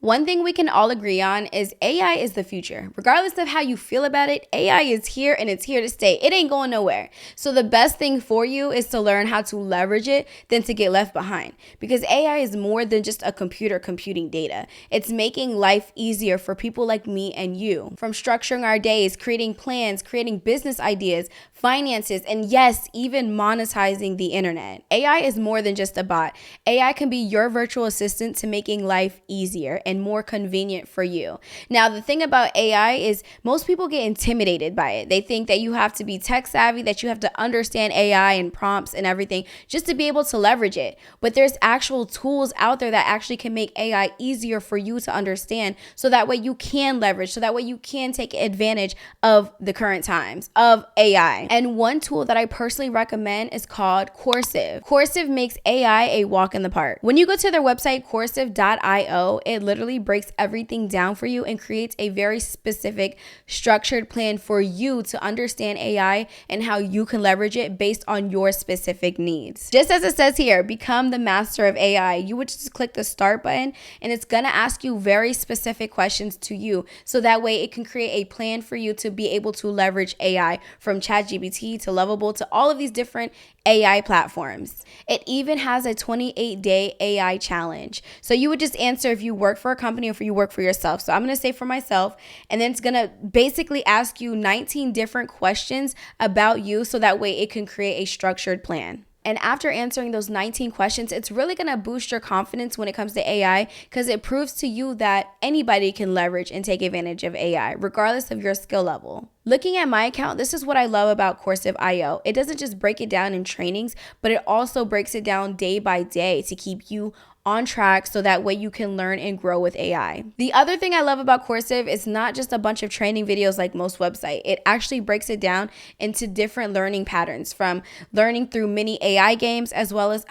One thing we can all agree on is AI is the future. Regardless of how you feel about it, AI is here and it's here to stay. It ain't going nowhere. So the best thing for you is to learn how to leverage it than to get left behind. Because AI is more than just a computer computing data. It's making life easier for people like me and you. From structuring our days, creating plans, creating business ideas, finances, and yes, even monetizing the internet. AI is more than just a bot. AI can be your virtual assistant to making life easier and more convenient for you. Now, the thing about AI is most people get intimidated by it. They think that you have to be tech savvy, that you have to understand AI and prompts and everything just to be able to leverage it. But there's actual tools out there that actually can make AI easier for you to understand, so that way you can leverage, so that way you can take advantage of the current times of AI. And one tool that I personally recommend is called Coursiv. Coursiv makes AI a walk in the park. When you go to their website, coursiv.io, it literally breaks everything down for you and creates a very specific structured plan for you to understand AI and how you can leverage it based on your specific needs. Just as it says here, become the master of AI. You would just click the start button and it's gonna ask you very specific questions to you, so that way it can create a plan for you to be able to leverage AI, from ChatGPT to Lovable to all of these different AI platforms. It even has a 28-day AI challenge. So you would just answer if you work for a company or if you work for yourself. So I'm going to say for myself, and then it's going to basically ask you 19 different questions about you, so that way it can create a structured plan. And after answering those 19 questions, it's really going to boost your confidence when it comes to AI, because it proves to you that anybody can leverage and take advantage of AI, regardless of your skill level. Looking at my account, this is what I love about Coursiv.io. It doesn't just break it down in trainings, but it also breaks it down day by day to keep you on track, so that way you can learn and grow with AI. The other thing I love about Coursiv is not just a bunch of training videos like most websites. It actually breaks it down into different learning patterns, from learning through mini AI games, as well as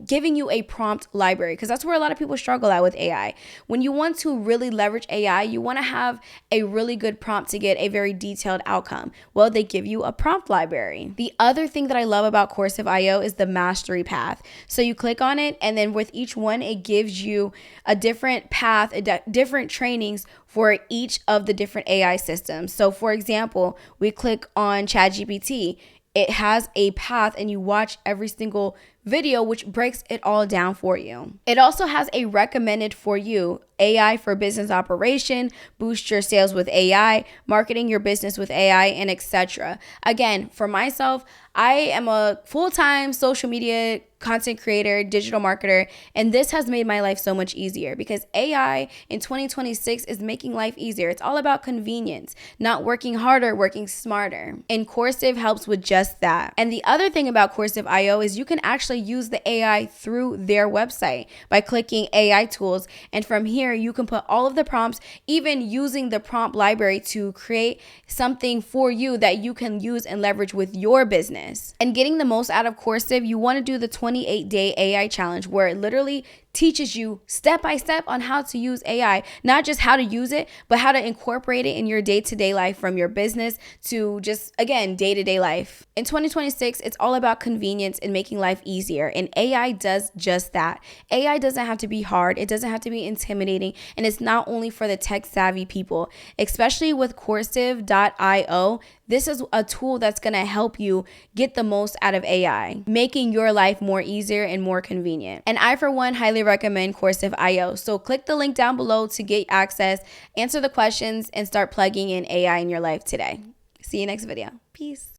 giving you a prompt library, because that's where a lot of people struggle at with AI. When you want to really leverage AI, you want to have a really good prompt to get a very detailed outcome. Well, they give you a prompt library. The other thing that I love about Coursiv.io is the mastery path. So you click on it, and then with each one, it gives you a different path, different trainings for each of the different AI systems. So for example, we click on ChatGPT. It has a path and you watch every single video, which breaks it all down for you. It also has a recommended for you AI for business operation, boost your sales with AI, marketing your business with AI, and etc. Again, for myself, I am a full-time social media content creator, digital marketer, and this has made my life so much easier, because AI in 2026 is making life easier. It's all about convenience, not working harder, working smarter. And Coursiv helps with just that. And the other thing about Coursiv.io is you can actually use the AI through their website by clicking AI tools, and from here you can put all of the prompts, even using the prompt library to create something for you that you can use and leverage with your business. And getting the most out of Coursiv, you want to do the 28-day AI challenge, where it literally teaches you step by step on how to use AI, not just how to use it, but how to incorporate it in your day-to-day life, from your business to just, again, day-to-day life. In 2026, it's all about convenience and making life easier, and AI does just that. AI doesn't have to be hard, it doesn't have to be intimidating, and it's not only for the tech-savvy people. Especially with Coursiv.io, this is a tool that's going to help you get the most out of AI, making your life more easier and more convenient. And I, for one, highly recommend Coursiv.io. So click the link down below to get access, answer the questions, and start plugging in AI in your life today. See you next video. Peace.